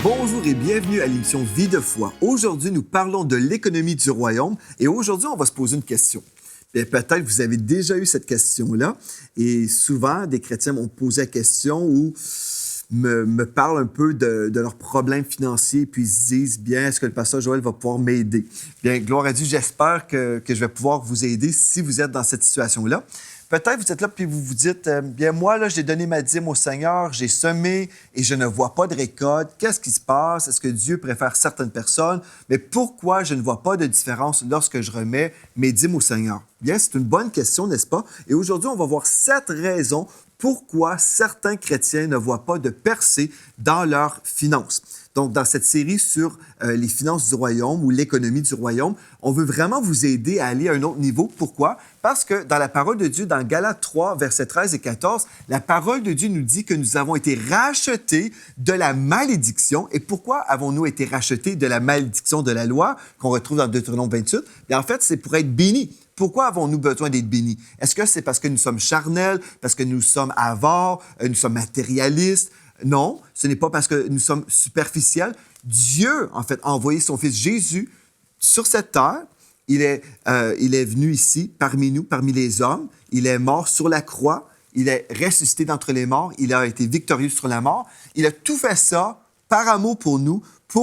Bonjour et bienvenue à l'émission Vie de foi. Aujourd'hui, nous parlons de l'économie du royaume et aujourd'hui, on va se poser une question. Bien, peut-être que vous avez déjà eu cette question-là et souvent, des chrétiens m'ont posé la question ou me parlent un peu de leurs problèmes financiers puis ils se disent, bien, est-ce que le pasteur Joël va pouvoir m'aider? Bien, gloire à Dieu, j'espère que je vais pouvoir vous aider si vous êtes dans cette situation-là. Peut-être vous êtes là puis vous vous dites, bien moi, là, j'ai donné ma dîme au Seigneur, j'ai semé et je ne vois pas de récolte. Qu'est-ce qui se passe? Est-ce que Dieu préfère certaines personnes? Mais pourquoi je ne vois pas de différence lorsque je remets mes dîmes au Seigneur? Bien, c'est une bonne question, n'est-ce pas? Et aujourd'hui, on va voir 7 raisons pourquoi certains chrétiens ne voient pas de percée dans leurs finances. Donc, dans cette série sur les finances du royaume ou l'économie du royaume, on veut vraiment vous aider à aller à un autre niveau. Pourquoi? Parce que dans la parole de Dieu, dans Galates 3, versets 13 et 14, la parole de Dieu nous dit que nous avons été rachetés de la malédiction. Et pourquoi avons-nous été rachetés de la malédiction de la loi qu'on retrouve dans Deutéronome 28? Bien, en fait, c'est pour être bénis. Pourquoi avons-nous besoin d'être bénis? Est-ce que c'est parce que nous sommes charnels, parce que nous sommes avares, nous sommes matérialistes? Non, ce n'est pas parce que nous sommes superficiels. Dieu, en fait, a envoyé son Fils Jésus sur cette terre. Il est venu ici, parmi nous, parmi les hommes. Il est mort sur la croix. Il est ressuscité d'entre les morts. Il a été victorieux sur la mort. Il a tout fait ça par amour pour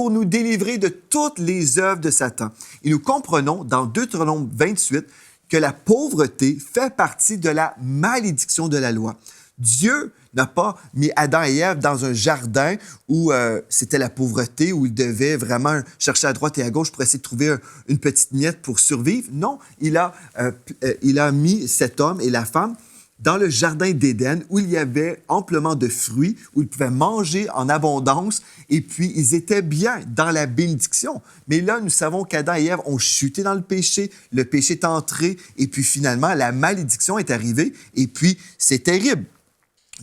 nous délivrer de toutes les œuvres de Satan. Et nous comprenons dans Deutéronome 28 que la pauvreté fait partie de la malédiction de la loi. Dieu n'a pas mis Adam et Ève dans un jardin où c'était la pauvreté, où ils devaient vraiment chercher à droite et à gauche pour essayer de trouver une petite miette pour survivre. Non, il a mis cet homme et la femme dans le jardin d'Éden où il y avait amplement de fruits, où ils pouvaient manger en abondance et puis ils étaient bien dans la bénédiction. Mais là, nous savons qu'Adam et Ève ont chuté dans le péché est entré et puis finalement, la malédiction est arrivée et puis c'est terrible.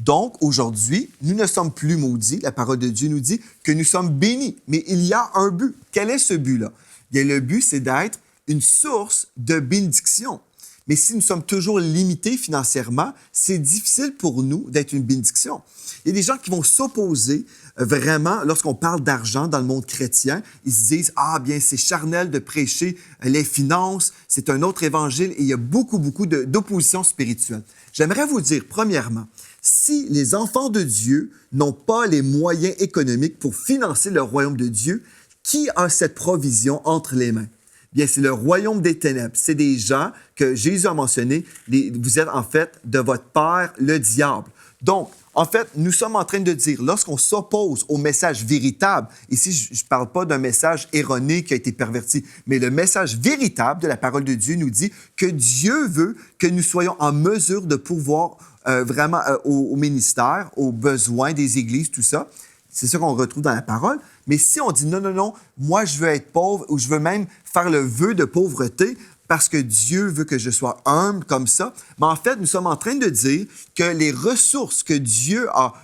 Donc, aujourd'hui, nous ne sommes plus maudits. La parole de Dieu nous dit que nous sommes bénis. Mais il y a un but. Quel est ce but-là? Bien, le but, c'est d'être une source de bénédiction. Mais si nous sommes toujours limités financièrement, c'est difficile pour nous d'être une bénédiction. Il y a des gens qui vont s'opposer vraiment lorsqu'on parle d'argent dans le monde chrétien. Ils se disent, ah bien, c'est charnel de prêcher les finances, c'est un autre évangile et il y a beaucoup d'opposition spirituelle. J'aimerais vous dire, premièrement, si les enfants de Dieu n'ont pas les moyens économiques pour financer le royaume de Dieu, qui a cette provision entre les mains? Bien, c'est le royaume des ténèbres. C'est des gens que Jésus a mentionnés. Vous êtes en fait de votre père, le diable. Donc, en fait, nous sommes en train de dire, lorsqu'on s'oppose au message véritable, ici, je ne parle pas d'un message erroné qui a été perverti, mais le message véritable de la parole de Dieu nous dit que Dieu veut que nous soyons en mesure de pouvoir vraiment au ministère, aux besoins des églises, tout ça. C'est ça qu'on retrouve dans la parole. Mais si on dit non, moi je veux être pauvre ou je veux même faire le vœu de pauvreté parce que Dieu veut que je sois humble comme ça, mais en fait, nous sommes en train de dire que les ressources que Dieu a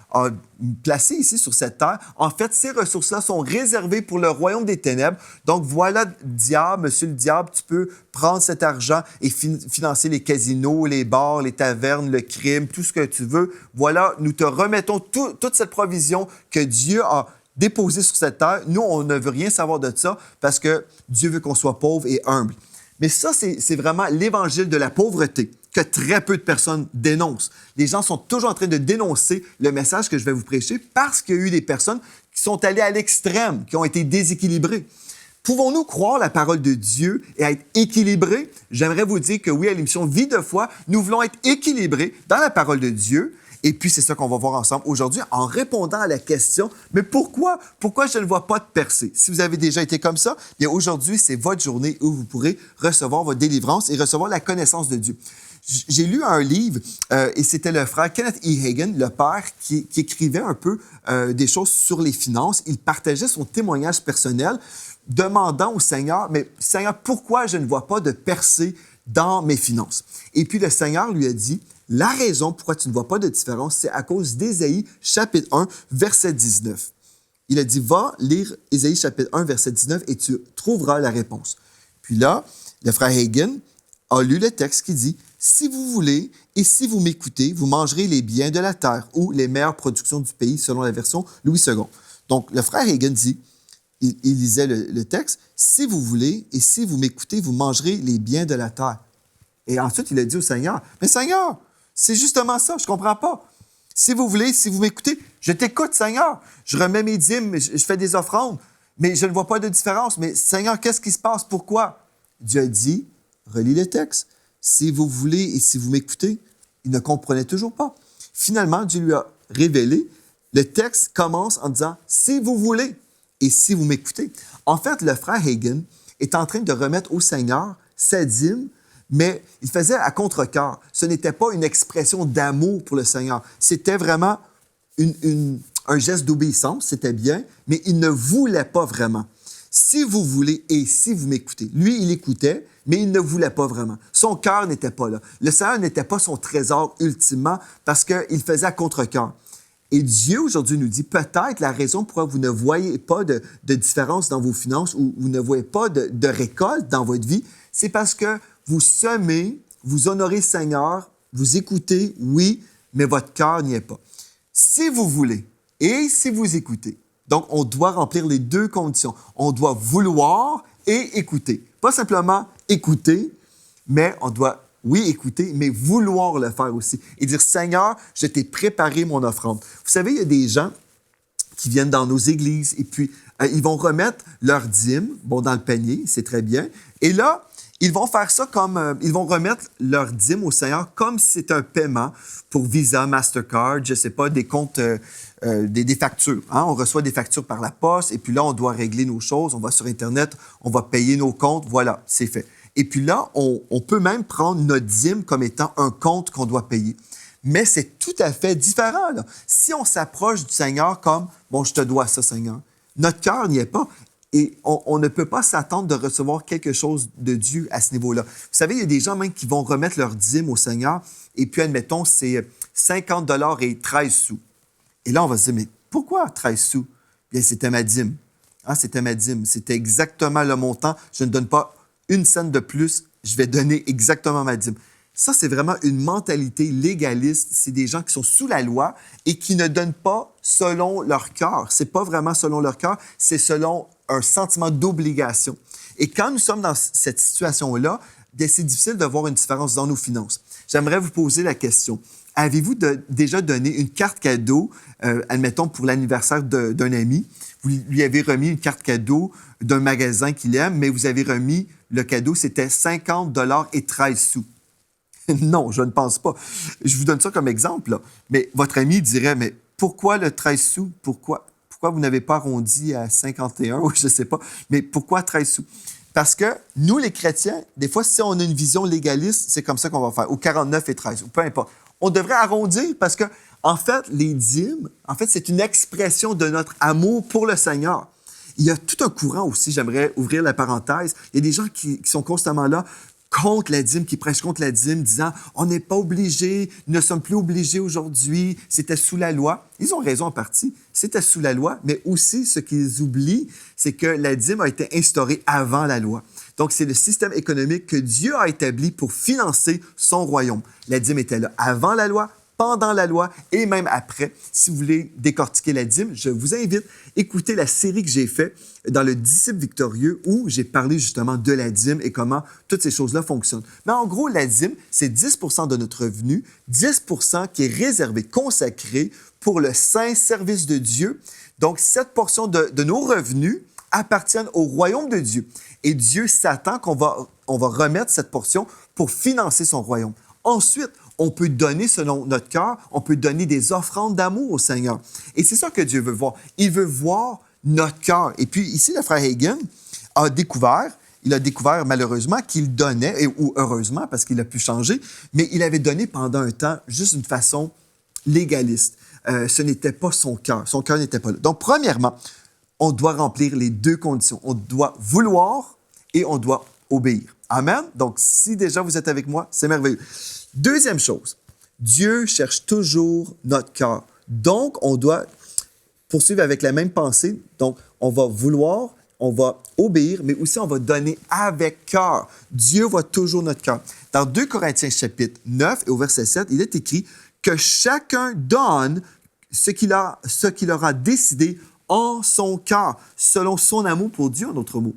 placées ici sur cette terre, en fait, ces ressources-là sont réservées pour le royaume des ténèbres. Donc voilà, diable, monsieur le diable, tu peux prendre cet argent et financer les casinos, les bars, les tavernes, le crime, tout ce que tu veux. Voilà, nous te remettons toute cette provision que Dieu a déposée sur cette terre. Nous, on ne veut rien savoir de ça parce que Dieu veut qu'on soit pauvre et humble. Mais ça, c'est vraiment l'évangile de la pauvreté que très peu de personnes dénoncent. Les gens sont toujours en train de dénoncer le message que je vais vous prêcher parce qu'il y a eu des personnes qui sont allées à l'extrême, qui ont été déséquilibrées. Pouvons-nous croire la parole de Dieu et être équilibrés? J'aimerais vous dire que oui, à l'émission Vie de foi, nous voulons être équilibrés dans la parole de Dieu. Et puis, c'est ça qu'on va voir ensemble aujourd'hui en répondant à la question, mais pourquoi? Pourquoi je ne vois pas de percée? Si vous avez déjà été comme ça, bien aujourd'hui, c'est votre journée où vous pourrez recevoir votre délivrance et recevoir la connaissance de Dieu. J'ai lu un livre et c'était le frère Kenneth E. Hagin, le père, qui écrivait un peu des choses sur les finances. Il partageait son témoignage personnel demandant au Seigneur, mais Seigneur, pourquoi je ne vois pas de percée dans mes finances? Et puis le Seigneur lui a dit, la raison pourquoi tu ne vois pas de différence, c'est à cause d'Ésaïe, chapitre 1, verset 19. Il a dit, va lire Ésaïe, chapitre 1, verset 19, et tu trouveras la réponse. Puis là, le frère Hagin a lu le texte qui dit, si vous voulez et si vous m'écoutez, vous mangerez les biens de la terre ou les meilleures productions du pays, selon la version Louis II. Donc, le frère Hagin dit, il lisait le texte, « Si vous voulez et si vous m'écoutez, vous mangerez les biens de la terre. » Et ensuite, il a dit au Seigneur, « Mais Seigneur, c'est justement ça, je ne comprends pas. Si vous voulez, si vous m'écoutez, je t'écoute, Seigneur. Je remets mes dîmes, je fais des offrandes, mais je ne vois pas de différence. Mais Seigneur, qu'est-ce qui se passe? Pourquoi? » Dieu a dit, relis le texte, « Si vous voulez et si vous m'écoutez, il ne comprenait toujours pas. » Finalement, Dieu lui a révélé. Le texte commence en disant, « Si vous voulez et si vous m'écoutez. » En fait, le frère Hagin est en train de remettre au Seigneur sa dîme, mais il faisait à contre-cœur. Ce n'était pas une expression d'amour pour le Seigneur. C'était vraiment un geste d'obéissance, c'était bien, mais il ne voulait pas vraiment. Si vous voulez et si vous m'écoutez. Lui, il écoutait, mais il ne voulait pas vraiment. Son cœur n'était pas là. Le Seigneur n'était pas son trésor ultimement parce qu'il faisait à contre-cœur. Et Dieu, aujourd'hui, nous dit peut-être la raison pourquoi vous ne voyez pas de différence dans vos finances ou vous ne voyez pas de récolte dans votre vie, c'est parce que vous semez, vous honorez le Seigneur, vous écoutez, oui, mais votre cœur n'y est pas. Si vous voulez et si vous écoutez, donc on doit remplir les deux conditions. On doit vouloir et écouter. Pas simplement écouter, mais on doit, oui, écouter, mais vouloir le faire aussi. Et dire, Seigneur, je t'ai préparé mon offrande. Vous savez, il y a des gens qui viennent dans nos églises et puis ils vont remettre leur dîme, dans le panier, c'est très bien. Et là, ils vont faire ça comme, ils vont remettre leur dîme au Seigneur comme si c'était un paiement pour Visa, Mastercard, je ne sais pas, des comptes, des factures. Hein? On reçoit des factures par la poste et puis là, on doit régler nos choses. On va sur Internet, on va payer nos comptes. Voilà, c'est fait. Et puis là, on peut même prendre notre dîme comme étant un compte qu'on doit payer. Mais c'est tout à fait différent, là. Si on s'approche du Seigneur comme, je te dois ça, Seigneur, notre cœur n'y est pas. Et on ne peut pas s'attendre de recevoir quelque chose de Dieu à ce niveau-là. Vous savez, il y a des gens même qui vont remettre leur dîme au Seigneur et puis, admettons, c'est 50 $ et 13 sous. Et là, on va se dire, mais pourquoi 13 sous? Bien, c'était ma dîme. Ah, c'était ma dîme. C'était exactement le montant. Je ne donne pas une scène de plus. Je vais donner exactement ma dîme. Ça, c'est vraiment une mentalité légaliste. C'est des gens qui sont sous la loi et qui ne donnent pas selon leur cœur. C'est pas vraiment selon leur cœur, c'est selon un sentiment d'obligation. Et quand nous sommes dans cette situation-là, bien, c'est difficile de voir une différence dans nos finances. J'aimerais vous poser la question. Avez-vous déjà donné une carte cadeau, admettons, pour l'anniversaire d'un ami? Vous lui avez remis une carte cadeau d'un magasin qu'il aime, mais vous avez remis le cadeau, c'était 50 $ et 13 sous. Non, je ne pense pas. Je vous donne ça comme exemple, là. Mais votre ami dirait, mais pourquoi le 13 sous? Pourquoi vous n'avez pas arrondi à 51 ou je ne sais pas, mais pourquoi 13 sous? Parce que nous, les chrétiens, des fois, si on a une vision légaliste, c'est comme ça qu'on va faire, ou 49 et 13, ou peu importe. On devrait arrondir parce que, en fait, les dîmes, c'est une expression de notre amour pour le Seigneur. Il y a tout un courant aussi, j'aimerais ouvrir la parenthèse. Il y a des gens qui sont constamment là contre la dîme, qui prêchent contre la dîme, disant « On n'est pas obligé, nous ne sommes plus obligés aujourd'hui, c'était sous la loi. » Ils ont raison en partie, c'était sous la loi, mais aussi ce qu'ils oublient, c'est que la dîme a été instaurée avant la loi. Donc, c'est le système économique que Dieu a établi pour financer son royaume. La dîme était là avant la loi, pendant la loi et même après. Si vous voulez décortiquer la dîme, je vous invite à écouter la série que j'ai faite dans le Disciple victorieux où j'ai parlé justement de la dîme et comment toutes ces choses-là fonctionnent. Mais en gros, la dîme, c'est 10 % de notre revenu, 10 % qui est réservé, consacré pour le saint service de Dieu. Donc, cette portion de nos revenus appartiennent au royaume de Dieu. Et Dieu s'attend qu'on va remettre cette portion pour financer son royaume. Ensuite, on peut donner selon notre cœur, on peut donner des offrandes d'amour au Seigneur. Et c'est ça que Dieu veut voir. Il veut voir notre cœur. Et puis ici, le frère Hagin a découvert malheureusement qu'il donnait, ou heureusement parce qu'il a pu changer, mais il avait donné pendant un temps juste d'une façon légaliste. Ce n'était pas son cœur. Son cœur n'était pas là. Donc, premièrement, on doit remplir les deux conditions. On doit vouloir et on doit obéir. Amen? Donc, si déjà vous êtes avec moi, c'est merveilleux. Deuxième chose, Dieu cherche toujours notre cœur. Donc, on doit poursuivre avec la même pensée. Donc, on va vouloir, on va obéir, mais aussi on va donner avec cœur. Dieu voit toujours notre cœur. Dans 2 Corinthiens chapitre 9 et au verset 7, il est écrit que chacun donne ce qu'il aura décidé en son cœur, selon son amour pour Dieu, en d'autres mots.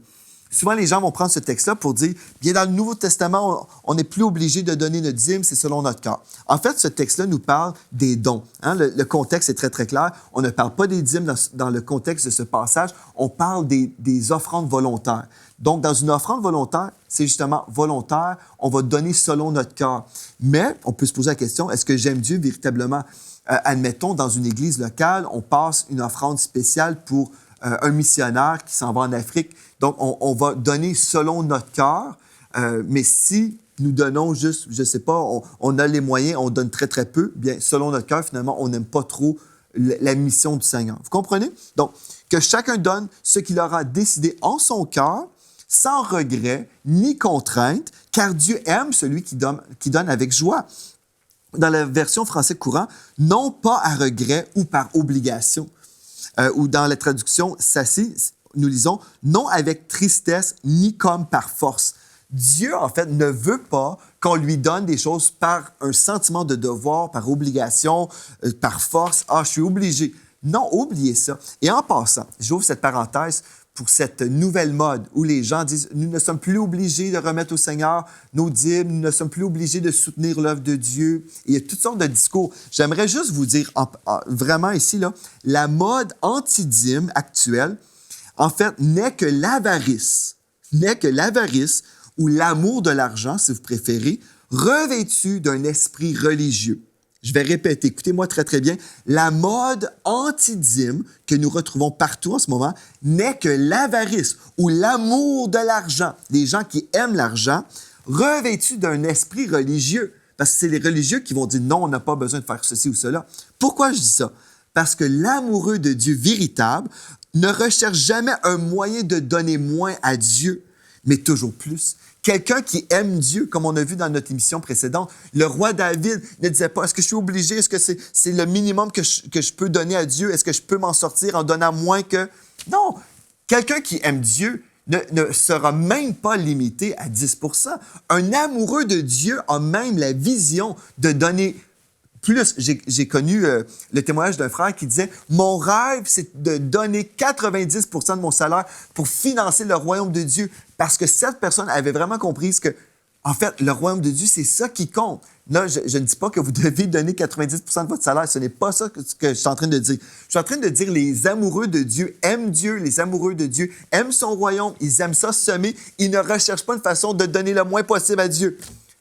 Souvent, les gens vont prendre ce texte-là pour dire, bien, dans le Nouveau Testament, on n'est plus obligé de donner notre dîme, c'est selon notre cœur. En fait, ce texte-là nous parle des dons. Hein? Le contexte est très, très clair. On ne parle pas des dîmes dans le contexte de ce passage. On parle des offrandes volontaires. Donc, dans une offrande volontaire, c'est justement volontaire. On va donner selon notre cœur. Mais on peut se poser la question, est-ce que j'aime Dieu véritablement? Admettons, dans une église locale, on passe une offrande spéciale pour un missionnaire qui s'en va en Afrique. Donc, on va donner selon notre cœur, mais si nous donnons juste, je ne sais pas, on a les moyens, on donne très, très peu, bien, selon notre cœur, finalement, on n'aime pas trop la mission du Seigneur. Vous comprenez? Donc, que chacun donne ce qu'il aura décidé en son cœur, sans regret ni contrainte, car Dieu aime celui qui donne avec joie. Dans la version français courant, non pas à regret ou par obligation. Ou dans la traduction Sassi, nous lisons « non avec tristesse ni comme par force ». Dieu, en fait, ne veut pas qu'on lui donne des choses par un sentiment de devoir, par obligation, par force. « Ah, je suis obligé ». Non, oubliez ça. Et en passant, j'ouvre cette parenthèse pour cette nouvelle mode où les gens disent « nous ne sommes plus obligés de remettre au Seigneur nos dîmes, nous ne sommes plus obligés de soutenir l'œuvre de Dieu ». Il y a toutes sortes de discours. J'aimerais juste vous dire, vraiment ici, là, la mode anti-dîme actuelle, en fait, n'est que l'avarice ou l'amour de l'argent, si vous préférez, revêtu d'un esprit religieux. Je vais répéter, écoutez-moi très, très bien. La mode anti-dîme que nous retrouvons partout en ce moment n'est que l'avarice ou l'amour de l'argent. Les gens qui aiment l'argent, revêtus d'un esprit religieux. Parce que c'est les religieux qui vont dire non, on n'a pas besoin de faire ceci ou cela. Pourquoi je dis ça? Parce que l'amoureux de Dieu véritable ne recherche jamais un moyen de donner moins à Dieu, mais toujours plus. Quelqu'un qui aime Dieu, comme on a vu dans notre émission précédente, le roi David ne disait pas, est-ce que je suis obligé, est-ce que c'est le minimum que je peux donner à Dieu, est-ce que je peux m'en sortir en donnant moins que... Non, quelqu'un qui aime Dieu ne sera même pas limité à 10 %. Un amoureux de Dieu a même la vision de donner plus. J'ai connu le témoignage d'un frère qui disait « Mon rêve, c'est de donner 90 % de mon salaire pour financer le royaume de Dieu. » Parce que cette personne avait vraiment compris que, en fait, le royaume de Dieu, c'est ça qui compte. Là, je ne dis pas que vous devez donner 90 % de votre salaire. Ce n'est pas ça que je suis en train de dire. Je suis en train de dire les amoureux de Dieu aiment Dieu. Les amoureux de Dieu aiment son royaume. Ils aiment ça semer. Ils ne recherchent pas une façon de donner le moins possible à Dieu.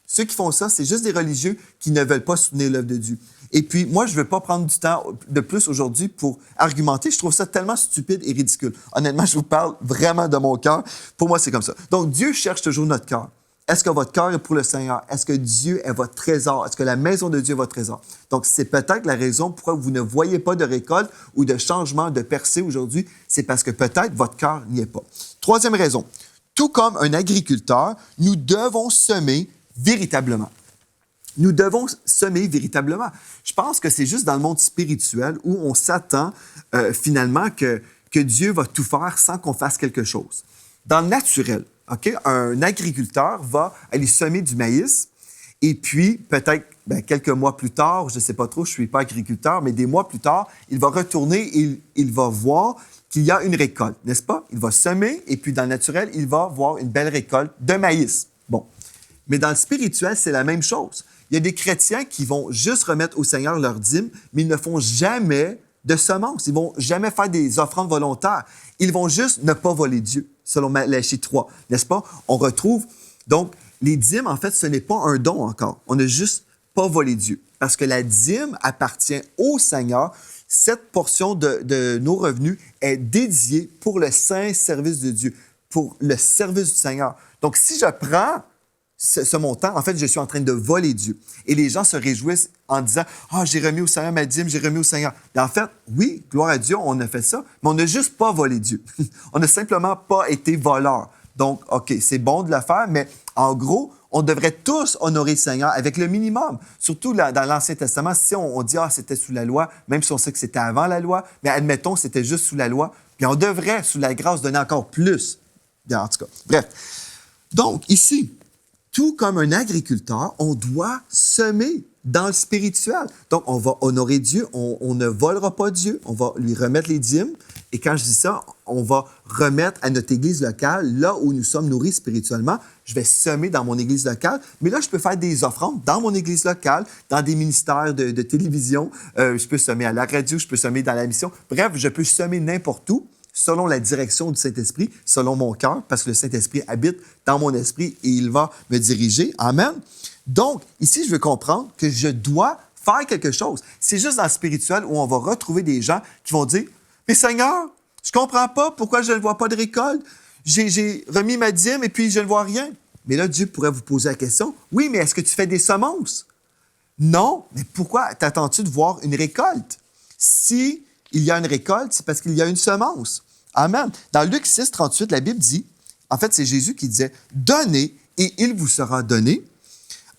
Ceux qui font ça, c'est juste des religieux qui ne veulent pas soutenir l'œuvre de Dieu. Et puis, moi, je ne veux pas prendre du temps de plus aujourd'hui pour argumenter. Je trouve ça tellement stupide et ridicule. Honnêtement, je vous parle vraiment de mon cœur. Pour moi, c'est comme ça. Donc, Dieu cherche toujours notre cœur. Est-ce que votre cœur est pour le Seigneur? Est-ce que Dieu est votre trésor? Est-ce que la maison de Dieu est votre trésor? Donc, c'est peut-être la raison pourquoi vous ne voyez pas de récolte ou de changement, de percée aujourd'hui. C'est parce que peut-être votre cœur n'y est pas. Troisième raison. Tout comme un agriculteur, nous devons semer véritablement. Nous devons semer véritablement. Je pense que c'est juste dans le monde spirituel où on s'attend finalement que Dieu va tout faire sans qu'on fasse quelque chose. Dans le naturel, okay, un agriculteur va aller semer du maïs et puis peut-être quelques mois plus tard, je ne sais pas trop, je ne suis pas agriculteur, mais des mois plus tard, il va retourner et il va voir qu'il y a une récolte, n'est-ce pas? Il va semer et puis dans le naturel, il va voir une belle récolte de maïs. Bon. Mais dans le spirituel, c'est la même chose. Il y a des chrétiens qui vont juste remettre au Seigneur leur dîme, mais ils ne font jamais de semences. Ils ne vont jamais faire des offrandes volontaires. Ils vont juste ne pas voler Dieu, selon Malachie 3, n'est-ce pas? On retrouve, donc, les dîmes, en fait, ce n'est pas un don encore. On n'a juste pas volé Dieu. Parce que la dîme appartient au Seigneur. Cette portion de nos revenus est dédiée pour le saint service de Dieu, pour le service du Seigneur. Donc, si je prends ce montant, en fait, je suis en train de voler Dieu. Et les gens se réjouissent en disant « Ah, j'ai remis au Seigneur ma dîme, j'ai remis au Seigneur. » Et en fait, oui, gloire à Dieu, on a fait ça, mais on n'a juste pas volé Dieu. On n'a simplement pas été voleurs. Donc, OK, c'est bon de le faire, mais en gros, on devrait tous honorer le Seigneur avec le minimum. Surtout dans l'Ancien Testament, si on dit « Ah, c'était sous la loi », même si on sait que c'était avant la loi, mais admettons, c'était juste sous la loi, puis on devrait, sous la grâce, donner encore plus. Bien, en tout cas, bref. Donc, ici, tout comme un agriculteur, on doit semer dans le spirituel. Donc, on va honorer Dieu, on ne volera pas Dieu, on va lui remettre les dîmes Et quand je dis ça, on va remettre à notre église locale, là où nous sommes nourris spirituellement. Je vais semer dans mon église locale, mais là, je peux faire des offrandes dans mon église locale, dans des ministères de télévision. Je peux semer à la radio, je peux semer dans la mission. Bref, je peux semer n'importe où, selon la direction du Saint-Esprit, selon mon cœur, parce que le Saint-Esprit habite dans mon esprit et il va me diriger. Amen. Donc, ici, je veux comprendre que je dois faire quelque chose. C'est juste dans le spirituel où on va retrouver des gens qui vont dire « Mais Seigneur, je comprends pas pourquoi je ne vois pas de récolte. J'ai remis ma dîme et puis je ne vois rien. » Mais là, Dieu pourrait vous poser la question « Oui, mais est-ce que tu fais des semences? » Non, mais pourquoi t'attends-tu de voir une récolte? Si il y a une récolte, c'est parce qu'il y a une semence. Amen. Dans Luc 6, 38, la Bible dit, en fait, c'est Jésus qui disait « Donnez et il vous sera donné. »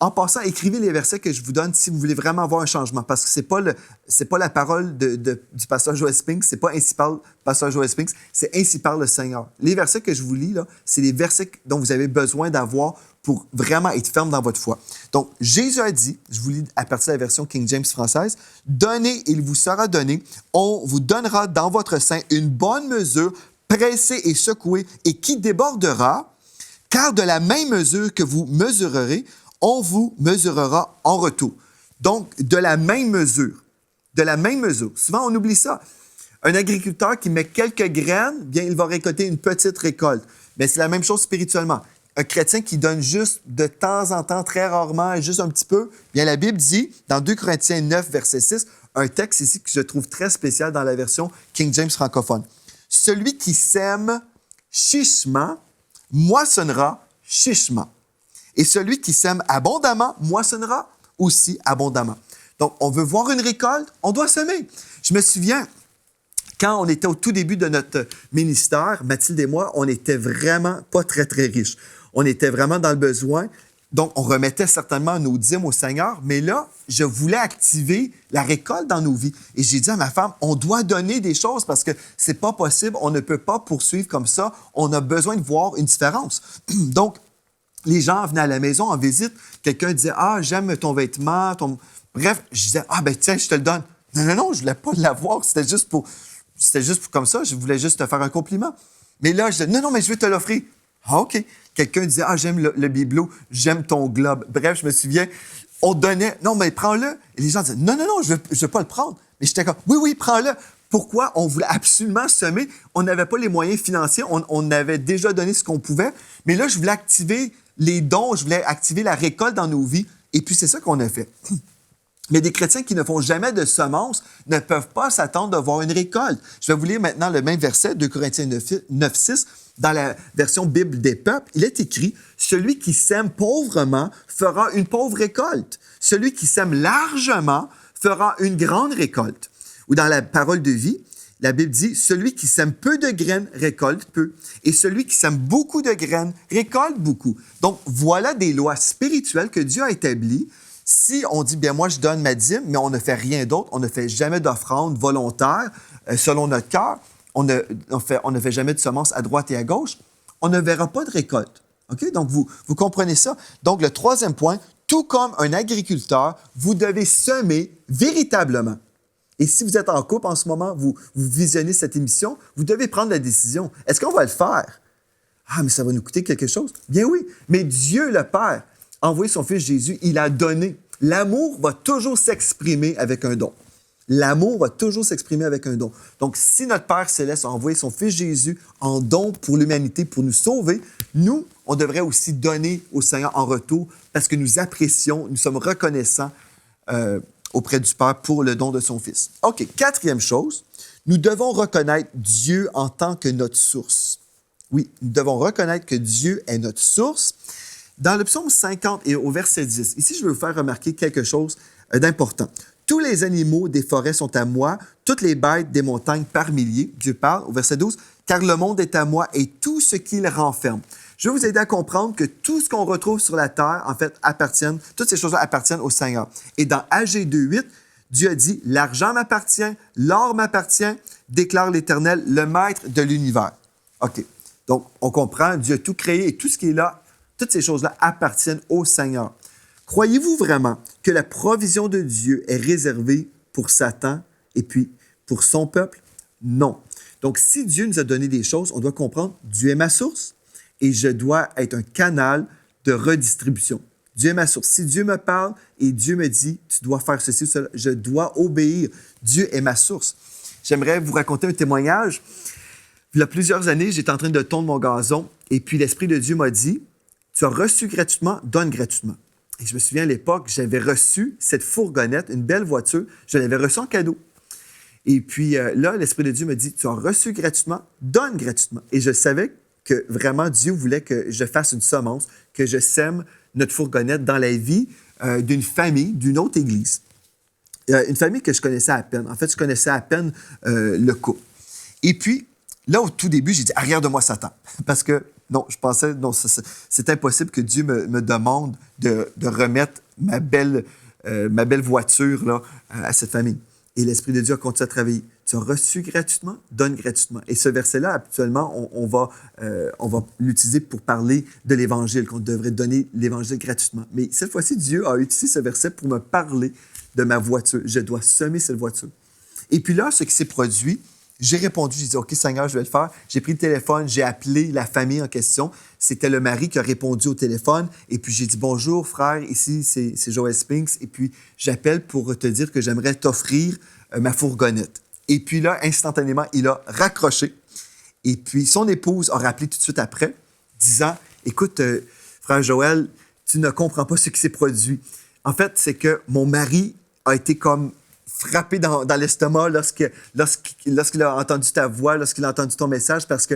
En passant, écrivez les versets que je vous donne si vous voulez vraiment voir un changement, parce que c'est pas la parole du pasteur Joel Spinks, c'est pas ainsi parle pasteur Joel Spinks, c'est ainsi parle le Seigneur. Les versets que je vous lis, là, c'est les versets dont vous avez besoin d'avoir pour vraiment être ferme dans votre foi. Donc, Jésus a dit, je vous lis à partir de la version King James française, « Donnez, il vous sera donné, on vous donnera dans votre sein une bonne mesure, pressée et secouée, et qui débordera, car de la même mesure que vous mesurerez, on vous mesurera en retour. » Donc, de la même mesure. De la même mesure. Souvent, on oublie ça. Un agriculteur qui met quelques graines, bien, il va récolter une petite récolte. Mais c'est la même chose spirituellement. Un chrétien qui donne juste de temps en temps, très rarement, juste un petit peu, bien, la Bible dit, dans 2 Corinthiens 9, verset 6, un texte ici que je trouve très spécial dans la version King James francophone. « Celui qui sème chichement moissonnera chichement. Et celui qui sème abondamment moissonnera aussi abondamment. » Donc, on veut voir une récolte, on doit semer. Je me souviens, quand on était au tout début de notre ministère, Mathilde et moi, on n'était vraiment pas très, très riches. On était vraiment dans le besoin. Donc, on remettait certainement nos dîmes au Seigneur. Mais là, je voulais activer la récolte dans nos vies. Et j'ai dit à ma femme, on doit donner des choses parce que c'est pas possible. On ne peut pas poursuivre comme ça. On a besoin de voir une différence. Donc, les gens venaient à la maison en visite. Quelqu'un disait, « Ah, j'aime ton vêtement. Bref, je disais, « Ah, ben tiens, je te le donne. » Non, je voulais pas l'avoir. C'était juste pour comme ça. Je voulais juste te faire un compliment. Mais là, je disais, « Non, mais je vais te l'offrir. » Ah, OK. Quelqu'un disait, « Ah, j'aime le bibelot. J'aime ton globe. » Bref, je me souviens, on donnait, « Non, mais prends-le. » Et les gens disaient, « Non, je veux pas le prendre. » Mais j'étais comme, « Oui, prends-le. » Pourquoi? On voulait absolument semer. On n'avait pas les moyens financiers. On avait déjà donné ce qu'on pouvait. Mais là, je voulais activer les dons, je voulais activer la récolte dans nos vies. Et puis, c'est ça qu'on a fait. Mais des chrétiens qui ne font jamais de semences ne peuvent pas s'attendre de voir une récolte. Je vais vous lire maintenant le même verset, 2 Corinthiens 9, 6, dans la version Bible des peuples. Il est écrit, « Celui qui sème pauvrement fera une pauvre récolte. Celui qui sème largement fera une grande récolte. » Ou dans la parole de vie, la Bible dit, « Celui qui sème peu de graines récolte peu, et celui qui sème beaucoup de graines récolte beaucoup. » Donc, voilà des lois spirituelles que Dieu a établies. Si on dit, « Bien, moi, je donne ma dîme, mais on ne fait rien d'autre, on ne fait jamais d'offrande volontaire selon notre cœur, on ne fait jamais de semences à droite et à gauche, on ne verra pas de récolte. » OK? Donc, vous comprenez ça? Donc, le troisième point, tout comme un agriculteur, vous devez semer véritablement. Et si vous êtes en couple en ce moment, vous visionnez cette émission, vous devez prendre la décision. Est-ce qu'on va le faire? Ah, mais ça va nous coûter quelque chose. Bien oui, mais Dieu le Père a envoyé son Fils Jésus, il a donné. L'amour va toujours s'exprimer avec un don. L'amour va toujours s'exprimer avec un don. Donc, si notre Père Céleste a envoyé son Fils Jésus en don pour l'humanité, pour nous sauver, nous, on devrait aussi donner au Seigneur en retour parce que nous apprécions, nous sommes reconnaissants auprès du Père pour le don de son Fils. OK, quatrième chose, nous devons reconnaître Dieu en tant que notre source. Oui, nous devons reconnaître que Dieu est notre source. Dans le psaume 50 et au verset 10, ici, je veux vous faire remarquer quelque chose d'important. « Tous les animaux des forêts sont à moi, toutes les bêtes des montagnes par milliers. » Dieu parle au verset 12, « Car le monde est à moi et tout ce qu'il renferme. » Je vais vous aider à comprendre que tout ce qu'on retrouve sur la terre, en fait, toutes ces choses-là appartiennent au Seigneur. Et dans Agé 2.8, Dieu a dit, « L'argent m'appartient, l'or m'appartient, déclare l'Éternel, le maître de l'univers. » OK. Donc, on comprend, Dieu a tout créé et tout ce qui est là, toutes ces choses-là appartiennent au Seigneur. Croyez-vous vraiment que la provision de Dieu est réservée pour Satan et puis pour son peuple? Non. Donc, si Dieu nous a donné des choses, on doit comprendre, Dieu est ma source et je dois être un canal de redistribution. Dieu est ma source. Si Dieu me parle et Dieu me dit, tu dois faire ceci ou cela, je dois obéir. Dieu est ma source. J'aimerais vous raconter un témoignage. Il y a plusieurs années, j'étais en train de tondre mon gazon et puis l'Esprit de Dieu m'a dit, tu as reçu gratuitement, donne gratuitement. Et je me souviens à l'époque, j'avais reçu cette fourgonnette, une belle voiture, je l'avais reçue en cadeau. Et puis là, l'Esprit de Dieu me dit, tu as reçu gratuitement, donne gratuitement. Et je savais que vraiment Dieu voulait que je fasse une semence, que je sème notre fourgonnette dans la vie d'une famille, d'une autre église. Une famille que je connaissais à peine. En fait, je connaissais à peine le couple. Et puis, là, au tout début, j'ai dit, arrière de moi, Satan. Parce que, non, je pensais, non, c'est impossible que Dieu me demande de remettre ma belle voiture là, à cette famille. Et l'Esprit de Dieu a continué à travailler. Tu as reçu gratuitement, donne gratuitement. Et ce verset-là, habituellement, on va l'utiliser pour parler de l'Évangile, qu'on devrait donner l'Évangile gratuitement. Mais cette fois-ci, Dieu a utilisé ce verset pour me parler de ma voiture. Je dois semer cette voiture. Et puis là, ce qui s'est produit, j'ai répondu, j'ai dit, OK, Seigneur, je vais le faire. J'ai pris le téléphone, j'ai appelé la famille en question. C'était le mari qui a répondu au téléphone. Et puis, j'ai dit, bonjour, frère, ici, c'est Joel Spinks. Et puis, j'appelle pour te dire que j'aimerais t'offrir ma fourgonnette. Et puis là, instantanément, il a raccroché. Et puis, son épouse a rappelé tout de suite après, disant, écoute, frère Joël, tu ne comprends pas ce qui s'est produit. En fait, c'est que mon mari a été comme frappé dans l'estomac lorsqu'il a entendu ta voix, lorsqu'il a entendu ton message, parce que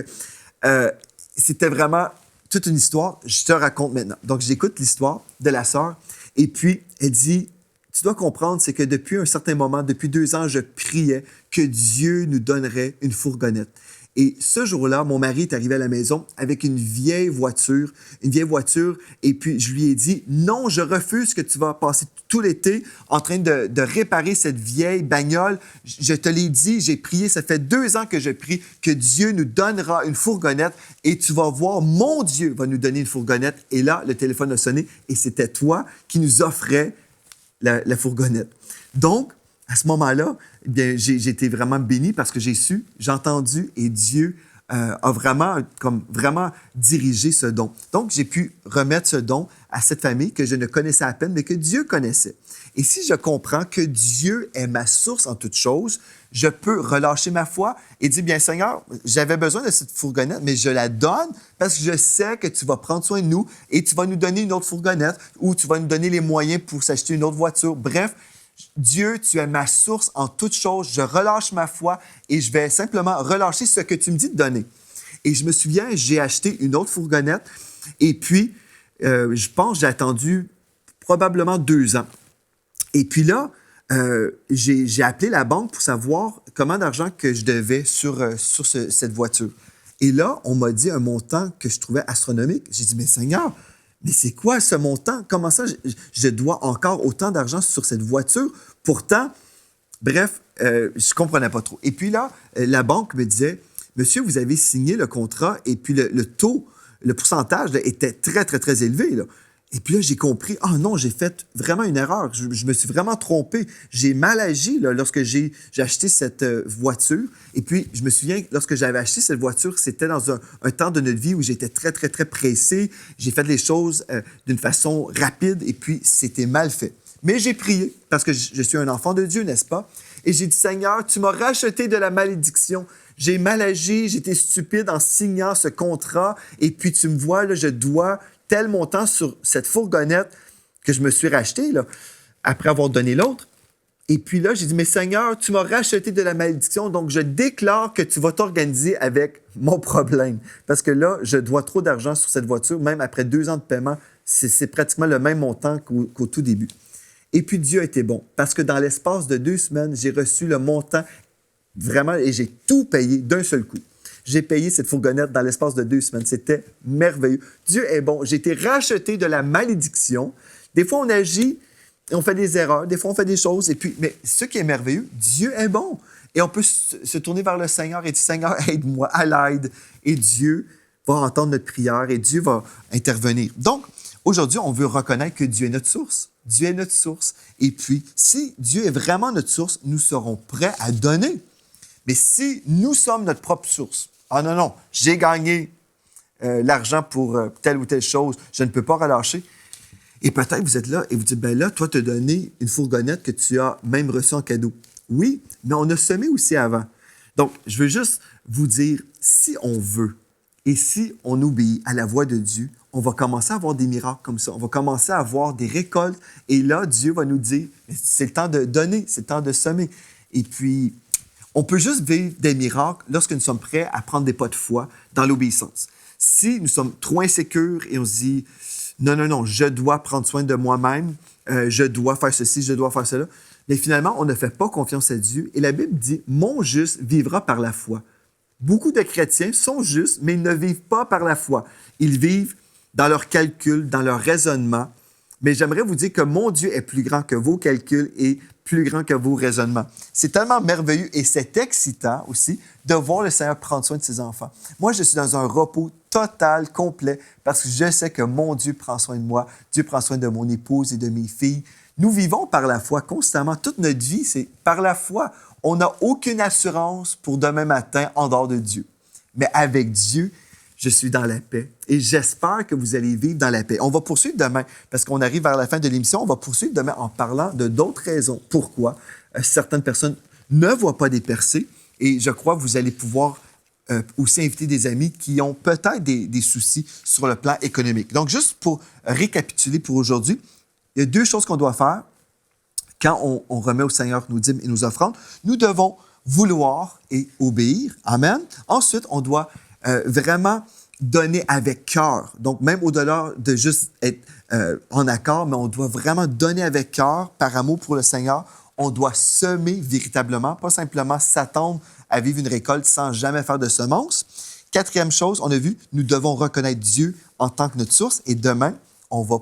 c'était vraiment toute une histoire. Je te raconte maintenant. Donc, j'écoute l'histoire de la sœur, et puis elle dit, tu dois comprendre, c'est que depuis un certain moment, depuis 2 ans, je priais que Dieu nous donnerait une fourgonnette. Et ce jour-là, mon mari est arrivé à la maison avec une vieille voiture, et puis je lui ai dit, non, je refuse que tu vas passer tout l'été en train de réparer cette vieille bagnole. Je te l'ai dit, j'ai prié, ça fait 2 ans que je prie que Dieu nous donnera une fourgonnette et tu vas voir, mon Dieu va nous donner une fourgonnette. Et là, le téléphone a sonné et c'était toi qui nous offrais la fourgonnette. Donc, à ce moment-là, eh bien, j'ai été vraiment béni parce que j'ai entendu et Dieu a vraiment dirigé ce don. Donc, j'ai pu remettre ce don à cette famille que je ne connaissais à peine, mais que Dieu connaissait. Et si je comprends que Dieu est ma source en toutes choses, je peux relâcher ma foi et dire, bien Seigneur, j'avais besoin de cette fourgonnette, mais je la donne parce que je sais que tu vas prendre soin de nous et tu vas nous donner une autre fourgonnette ou tu vas nous donner les moyens pour s'acheter une autre voiture. Bref, Dieu, tu es ma source en toutes choses. Je relâche ma foi et je vais simplement relâcher ce que tu me dis de donner. Et je me souviens, j'ai acheté une autre fourgonnette et puis, je pense, j'ai attendu probablement 2 ans. Et puis là, j'ai appelé la banque pour savoir combien d'argent que je devais sur cette voiture. Et là, on m'a dit un montant que je trouvais astronomique. J'ai dit, mais Seigneur, mais c'est quoi ce montant? Comment ça, je dois encore autant d'argent sur cette voiture? Pourtant, bref, je ne comprenais pas trop. Et puis là, la banque me disait, monsieur, vous avez signé le contrat et puis le taux, le pourcentage là, était très, très, très élevé, là. Et puis là, j'ai compris, ah non, j'ai fait vraiment une erreur. Je me suis vraiment trompé. J'ai mal agi là, lorsque j'ai acheté cette voiture. Et puis, je me souviens, lorsque j'avais acheté cette voiture, c'était dans un temps de notre vie où j'étais très, très, très pressé. J'ai fait les choses d'une façon rapide et puis c'était mal fait. Mais j'ai prié parce que je suis un enfant de Dieu, n'est-ce pas? Et j'ai dit, Seigneur, tu m'as racheté de la malédiction. J'ai mal agi, j'étais stupide en signant ce contrat. Et puis, tu me vois, là, je dois tel montant sur cette fourgonnette que je me suis rachetée là, après avoir donné l'autre. Et puis là, j'ai dit, mais Seigneur, tu m'as racheté de la malédiction, donc je déclare que tu vas t'organiser avec mon problème. Parce que là, je dois trop d'argent sur cette voiture, même après 2 ans de paiement, c'est pratiquement le même montant qu'au tout début. Et puis Dieu a été bon, parce que dans l'espace de 2 semaines, j'ai reçu le montant vraiment, et j'ai tout payé d'un seul coup. J'ai payé cette fourgonnette dans l'espace de 2 semaines. C'était merveilleux. Dieu est bon. J'ai été racheté de la malédiction. Des fois, on agit, on fait des erreurs. Des fois, on fait des choses. Mais ce qui est merveilleux, Dieu est bon. Et on peut se tourner vers le Seigneur et dire, Seigneur, aide-moi à l'aide. Et Dieu va entendre notre prière et Dieu va intervenir. Donc, aujourd'hui, on veut reconnaître que Dieu est notre source. Dieu est notre source. Et puis, si Dieu est vraiment notre source, nous serons prêts à donner. Mais si nous sommes notre propre source, ah non, non, j'ai gagné l'argent pour telle ou telle chose, je ne peux pas relâcher. Et peut-être vous êtes là et vous dites, ben là, toi, tu as donné une fourgonnette que tu as même reçue en cadeau. Oui, mais on a semé aussi avant. Donc, je veux juste vous dire, si on veut et si on obéit à la voix de Dieu, on va commencer à avoir des miracles comme ça. On va commencer à avoir des récoltes. Et là, Dieu va nous dire, c'est le temps de donner, c'est le temps de semer. Et puis, on peut juste vivre des miracles lorsque nous sommes prêts à prendre des pas de foi dans l'obéissance. Si nous sommes trop insécures et on se dit, non, non, non, je dois prendre soin de moi-même, je dois faire ceci, je dois faire cela, mais finalement, on ne fait pas confiance à Dieu. Et la Bible dit, mon juste vivra par la foi. Beaucoup de chrétiens sont justes, mais ils ne vivent pas par la foi. Ils vivent dans leurs calculs, dans leur raisonnement. Mais j'aimerais vous dire que mon Dieu est plus grand que vos calculs et plus grand que vos raisonnements. C'est tellement merveilleux et c'est excitant aussi de voir le Seigneur prendre soin de ses enfants. Moi, je suis dans un repos total, complet, parce que je sais que mon Dieu prend soin de moi, Dieu prend soin de mon épouse et de mes filles. Nous vivons par la foi constamment. Toute notre vie, c'est par la foi. On n'a aucune assurance pour demain matin en dehors de Dieu. Mais avec Dieu, je suis dans la paix et j'espère que vous allez vivre dans la paix. On va poursuivre demain, parce qu'on arrive vers la fin de l'émission, on va poursuivre demain en parlant de d'autres raisons. Pourquoi certaines personnes ne voient pas des percées et je crois que vous allez pouvoir aussi inviter des amis qui ont peut-être des soucis sur le plan économique. Donc, juste pour récapituler pour aujourd'hui, il y a deux choses qu'on doit faire quand on remet au Seigneur nos dîmes et nos offrandes. Nous devons vouloir et obéir. Amen. Ensuite, on doit vraiment donner avec cœur. Donc, même au-delà de juste être en accord, mais on doit vraiment donner avec cœur, par amour pour le Seigneur. On doit semer véritablement, pas simplement s'attendre à vivre une récolte sans jamais faire de semences. Quatrième chose, on a vu, nous devons reconnaître Dieu en tant que notre source. Et demain, on va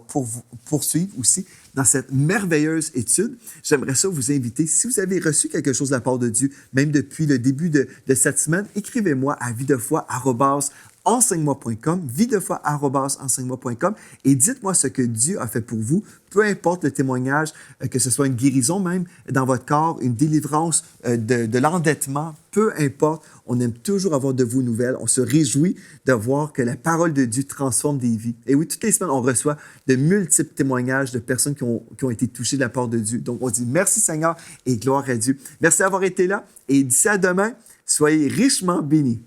poursuivre aussi dans cette merveilleuse étude. J'aimerais ça vous inviter, si vous avez reçu quelque chose de la part de Dieu, même depuis le début de cette semaine, écrivez-moi à videfoi@enseigne-moi.com, videfoi@enseigne-moi.com, et dites-moi ce que Dieu a fait pour vous, peu importe le témoignage, que ce soit une guérison même dans votre corps, une délivrance de l'endettement, peu importe, on aime toujours avoir de vos nouvelles. On se réjouit de voir que la parole de Dieu transforme des vies. Et oui, toutes les semaines, on reçoit de multiples témoignages de personnes qui ont été touchées de la part de Dieu. Donc, on dit merci Seigneur et gloire à Dieu. Merci d'avoir été là et d'ici à demain, soyez richement bénis.